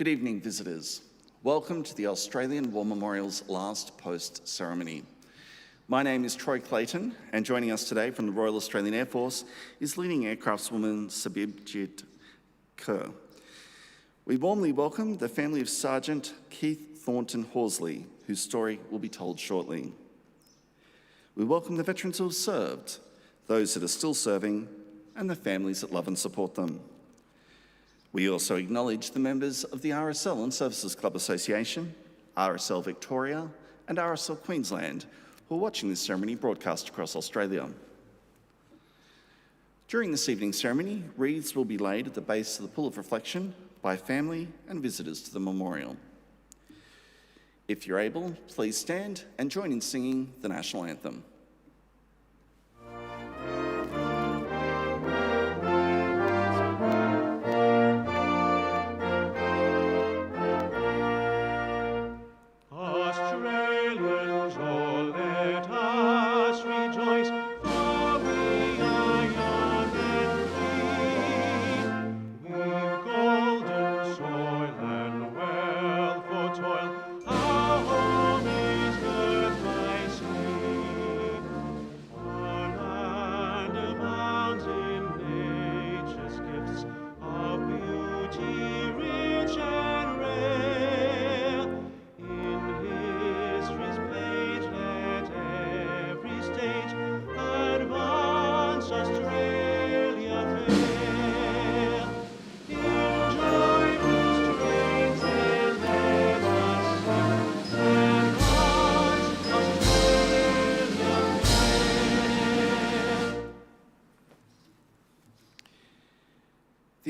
Good evening, visitors. Welcome to the Australian War Memorial's last post ceremony. My name is Troy Clayton, and joining us today from the Royal Australian Air Force is leading aircraftswoman Sabibjit Kaur. We warmly welcome the family of Sergeant Keith Thornton Horsley, whose story will be told shortly. We welcome the veterans who have served, those that are still serving, and the families that love and support them. We also acknowledge the members of the RSL Services Clubs Association, RSL Victoria, and RSL Queensland who are watching this ceremony broadcast across Australia. During this evening's ceremony, wreaths will be laid at the base of the Pool of Reflection by family and visitors to the memorial. If you're able, please stand and join in singing the National Anthem.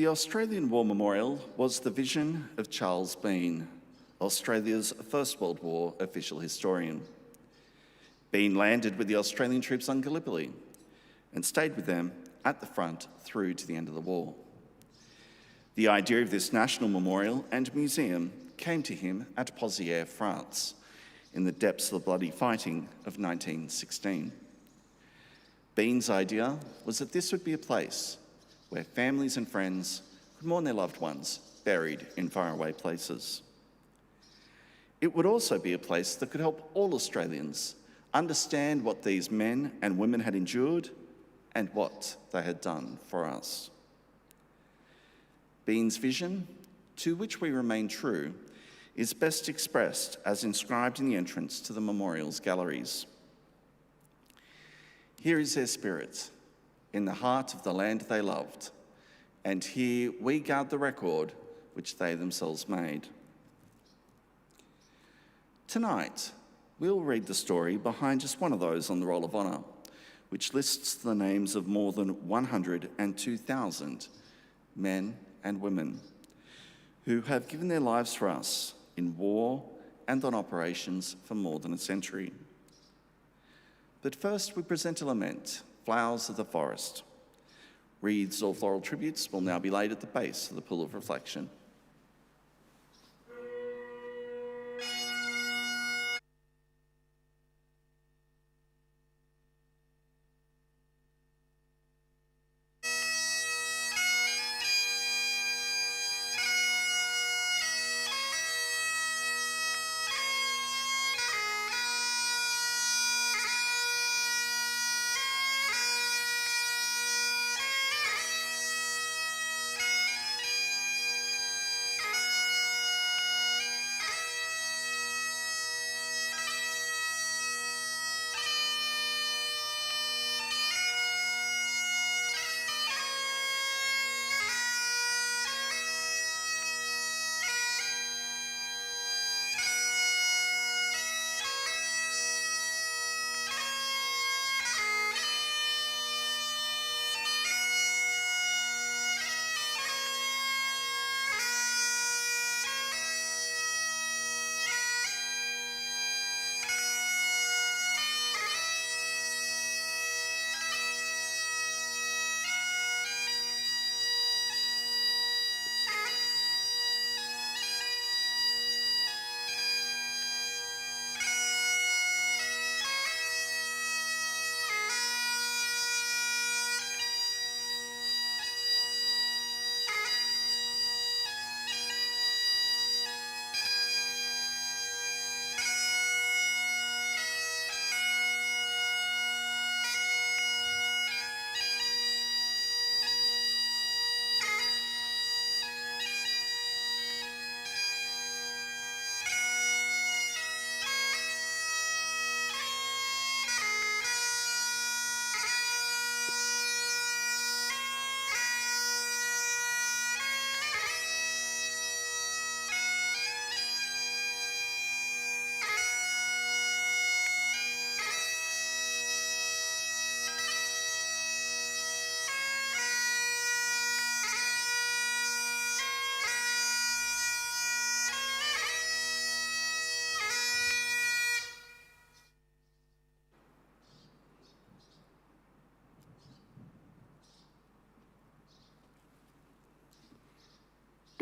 The Australian War Memorial was the vision of Charles Bean, Australia's First World War official historian. Bean landed with the Australian troops on Gallipoli and stayed with them at the front through to the end of the war. The idea of this national memorial and museum came to him at Pozières, France, in the depths of the bloody fighting of 1916. Bean's idea was that this would be a place where families and friends could mourn their loved ones buried in faraway places. It would also be a place that could help all Australians understand what these men and women had endured and what they had done for us. Bean's vision, to which we remain true, is best expressed as inscribed in the entrance to the memorial's galleries. Here is their spirit, in the heart of the land they loved, and here we guard the record which they themselves made. Tonight, we'll read the story behind just one of those on the Roll of Honour, which lists the names of more than 102,000 men and women who have given their lives for us in war and on operations for more than a century. But first, we present a lament, Flowers of the Forest. Wreaths or floral tributes will now be laid at the base of the Pool of Reflection.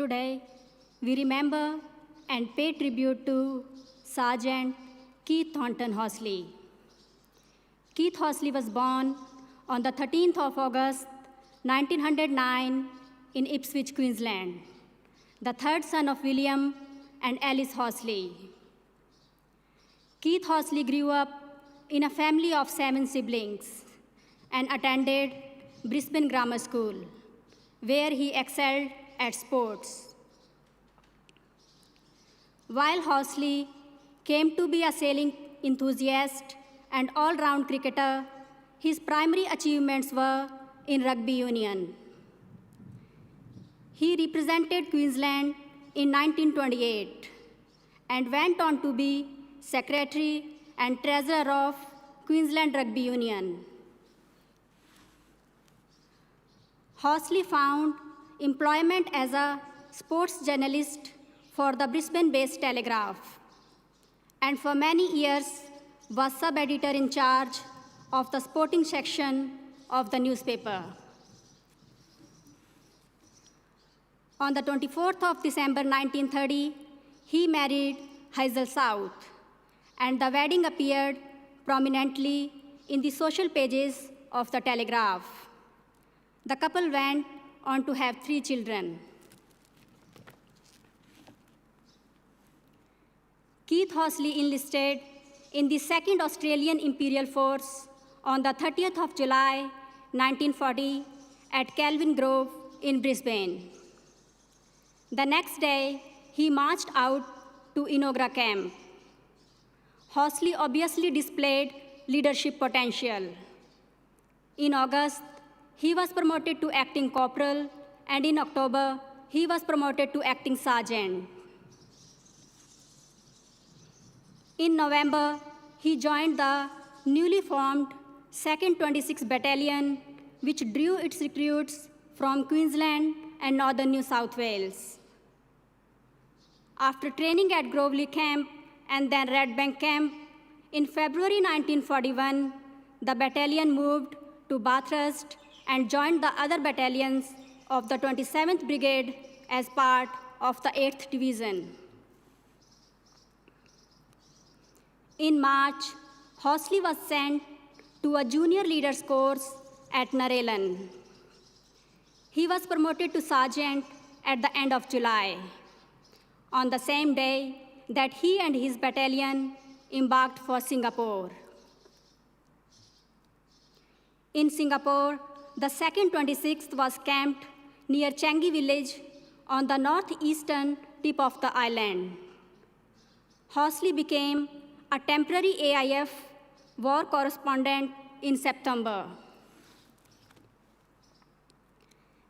Today, we remember and pay tribute to Sergeant Keith Thornton Horsley. Keith Horsley was born on the 13th of August, 1909 in Ipswich, Queensland, the third son of William and Alice Horsley. Keith Horsley grew up in a family of 7 siblings and attended Brisbane Grammar School, where he excelled at sports. While Horsley came to be a sailing enthusiast and all-round cricketer, his primary achievements were in rugby union. He represented Queensland in 1928 and went on to be Secretary and Treasurer of Queensland Rugby Union. Horsley found employment as a sports journalist for the Brisbane-based Telegraph, and for many years was sub-editor in charge of the sporting section of the newspaper. On the 24th of December 1930, he married Hazel South, and the wedding appeared prominently in the social pages of the Telegraph. The couple went on to have 3 children. Keith Horsley enlisted in the 2nd Australian Imperial Force on the 30th of July, 1940 at Kelvin Grove in Brisbane. The next day, he marched out to Enogra Camp. Horsley obviously displayed leadership potential. In August, he was promoted to acting corporal, and in October, he was promoted to acting sergeant. In November, he joined the newly formed 2nd 26th Battalion, which drew its recruits from Queensland and northern New South Wales. After training at Groveley Camp and then Red Bank Camp, in February 1941, the battalion moved to Bathurst and joined the other battalions of the 27th Brigade as part of the 8th Division. In March, Horsley was sent to a junior leaders course at Narellan. He was promoted to sergeant at the end of July, on the same day that he and his battalion embarked for Singapore. In Singapore, the 2nd 26th was camped near Changi village on the northeastern tip of the island. Horsley became a temporary AIF war correspondent in September.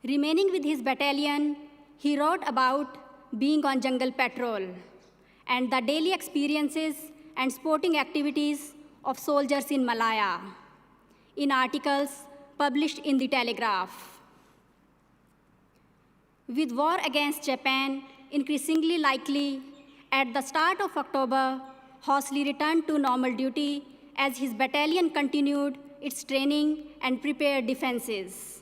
Remaining with his battalion, he wrote about being on jungle patrol and the daily experiences and sporting activities of soldiers in Malaya, in articles published in the Telegraph. With war against Japan increasingly likely, at the start of October, Horsley returned to normal duty as his battalion continued its training and prepared defenses.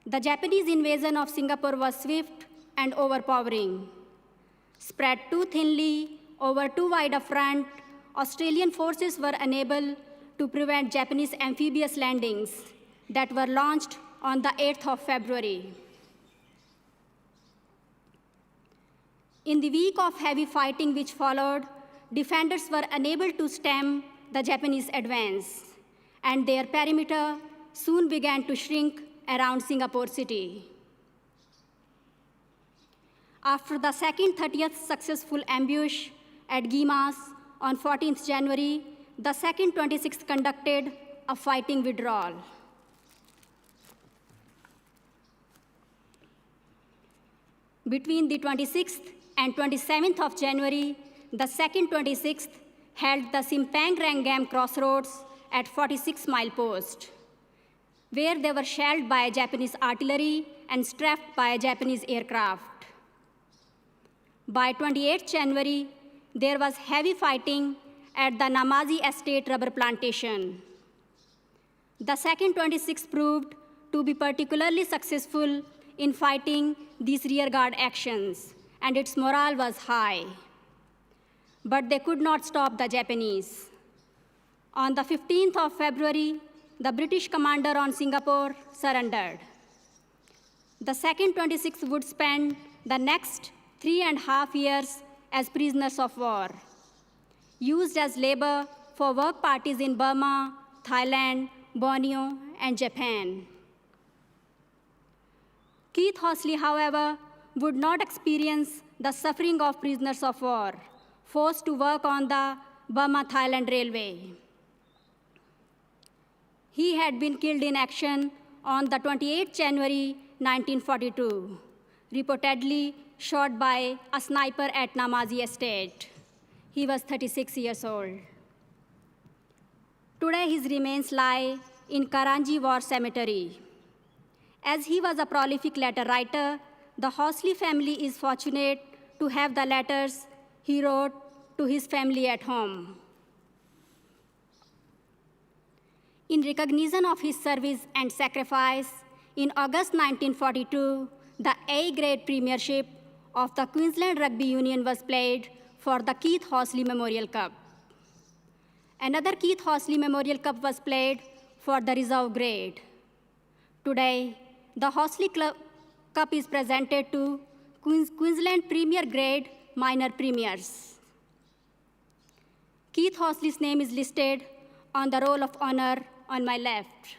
The Japanese invasion of Singapore was swift and overpowering. Spread too thinly over too wide a front, Australian forces were unable to prevent Japanese amphibious landings that were launched on the 8th of February. In the week of heavy fighting which followed, defenders were unable to stem the Japanese advance, and their perimeter soon began to shrink around Singapore City. After the 2nd 30th successful ambush at Guimas on 14th January, the 2nd 26th conducted a fighting withdrawal. Between the 26th and 27th of January, the 2nd 26th held the Simpang Rangam crossroads at 46 Mile Post, where they were shelled by Japanese artillery and strafed by Japanese aircraft. By 28th January, there was heavy fighting at the Namazi Estate rubber plantation. The 2nd 26th proved to be particularly successful in fighting these rearguard actions, and its morale was high. But they could not stop the Japanese. On the 15th of February, the British commander on Singapore surrendered. The second 26th would spend the next 3.5 years as prisoners of war, used as labor for work parties in Burma, Thailand, Borneo, and Japan. Keith Horsley, however, would not experience the suffering of prisoners of war, forced to work on the Burma-Thailand Railway. He had been killed in action on the 28th January 1942, reportedly shot by a sniper at Namazi Estate. He was 36 years old. Today, his remains lie in Karanji War Cemetery. As he was a prolific letter writer, the Horsley family is fortunate to have the letters he wrote to his family at home. In recognition of his service and sacrifice, in August 1942, the A-grade premiership of the Queensland Rugby Union was played for the Keith Horsley Memorial Cup. Another Keith Horsley Memorial Cup was played for the reserve grade. Today, the Horsley Cup is presented to Queensland Premier Grade minor premiers. Keith Horsley's name is listed on the roll of honor on my left,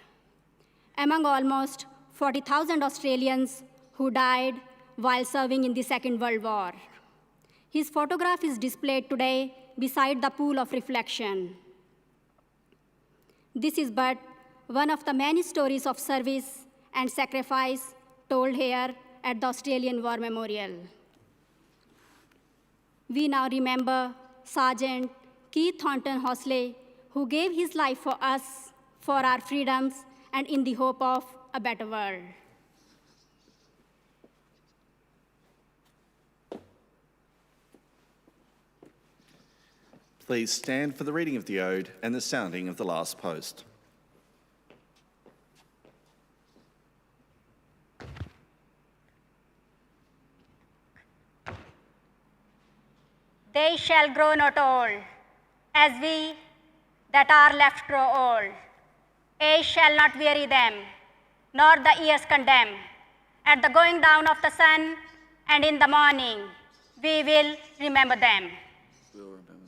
among almost 40,000 Australians who died while serving in the Second World War. His photograph is displayed today beside the pool of reflection. This is but one of the many stories of service and sacrifice told here at the Australian War Memorial. We now remember Sergeant Keith Thornton Horsley, who gave his life for us, for our freedoms, and in the hope of a better world. Please stand for the reading of the ode and the sounding of the last post. They shall grow not old, as we that are left grow old. Age shall not weary them, nor the years condemn. At the going down of the sun and in the morning, we will remember them. We'll remember them.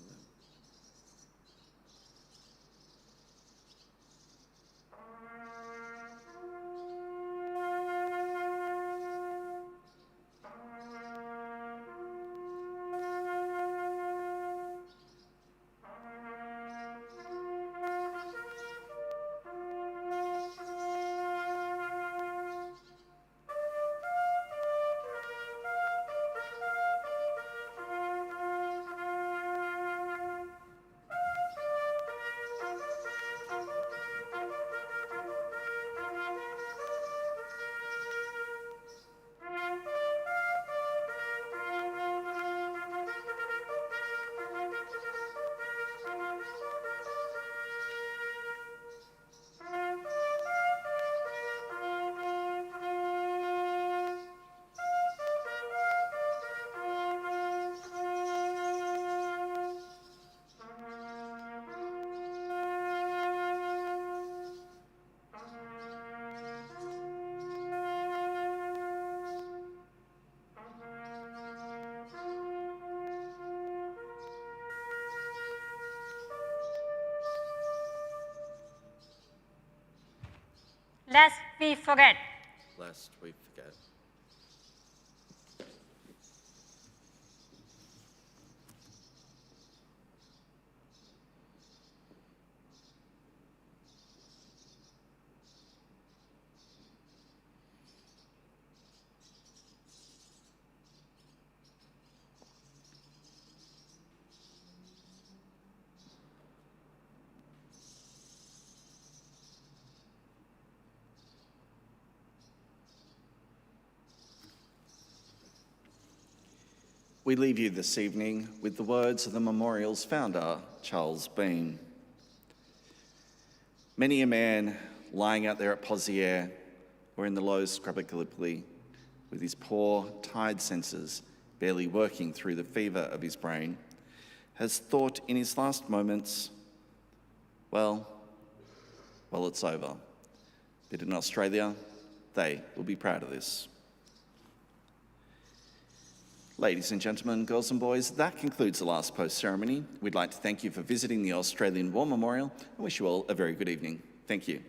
Lest we forget. Lest we forget. We leave you this evening with the words of the memorial's founder, Charles Bean. Many a man lying out there at Poziere or in the low Scrubber Gallipoli with his poor, tired senses barely working through the fever of his brain, has thought in his last moments, well, it's over. But in Australia, they will be proud of this. Ladies and gentlemen, girls and boys, that concludes the last post ceremony. We'd like to thank you for visiting the Australian War Memorial and wish you all a very good evening. Thank you.